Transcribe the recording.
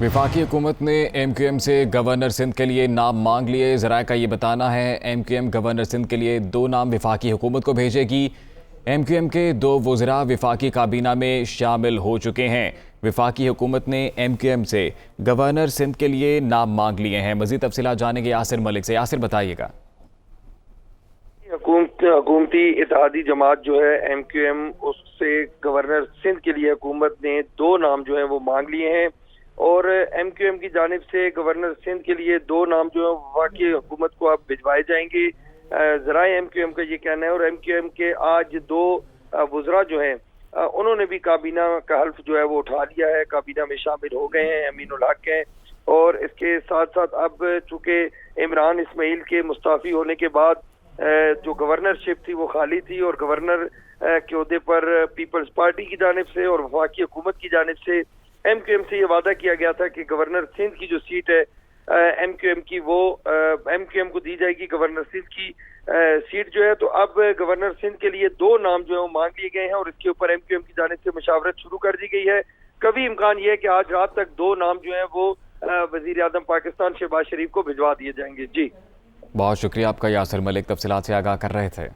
वफाकी हुकूमत ने MQM से गवर्नर सिंध के लिए नाम मांग लिए। ज़राए का ये बताना है MQM गवर्नर सिंध के लिए 2 नाम वफाकी हुकूमत को भेजेगी। MQM के 2 वज़रा वफाकी काबीना में शामिल हो चुके हैं। वफाकी हुकूमत ने MQM से गवर्नर सिंध के लिए नाम मांग लिए हैं। मज़ीद तफसीलात जानेंगे यासिर मलिक से। यासिर, बताइएगा। हुकूमती इत्तेहादी जमात जो है MQM, उससे गवर्नर सिंध के लिए हुकूमत ने 2 नाम जो है वो मांग लिए हैं और MQM की जानिब से गवर्नर सिंध के लिए 2 नाम जो है वफाकी हुकूमत को अब भिजवाए जाएंगे। ज़राए MQM का ये कहना है। और MQM के आज 2 वज़रा जो हैं उन्होंने भी काबीना का हल्फ जो है वो उठा लिया है, काबीना में शामिल हो गए हैं। अमीनुल हक हैं और इसके साथ साथ अब चूँकि इमरान इस्माइल के मुस्ताफ़ी होने के बाद जो गवर्नरशिप थी वो खाली थी और गवर्नर के ओहदे पर पीपल्स पार्टी की जानिब से और वफाकी हुकूमत की जानिब से MQM से ये वादा किया गया था कि गवर्नर सिंध की जो सीट है MQM की, वो MQM को दी जाएगी। गवर्नर सिंध की सीट जो है, तो अब गवर्नर सिंध के लिए 2 नाम जो है वो मांग लिए गए हैं और इसके ऊपर MQM की जानिब से मशावरत शुरू कर दी गई है। कभी इम्कान ये है कि आज रात तक 2 नाम जो है वो वजीर आज़म पाकिस्तान शहबाज शरीफ को भिजवा दिए जाएंगे। जी, बहुत शुक्रिया आपका यासिर मलिक, तफसीलात से आगाह कर रहे थे।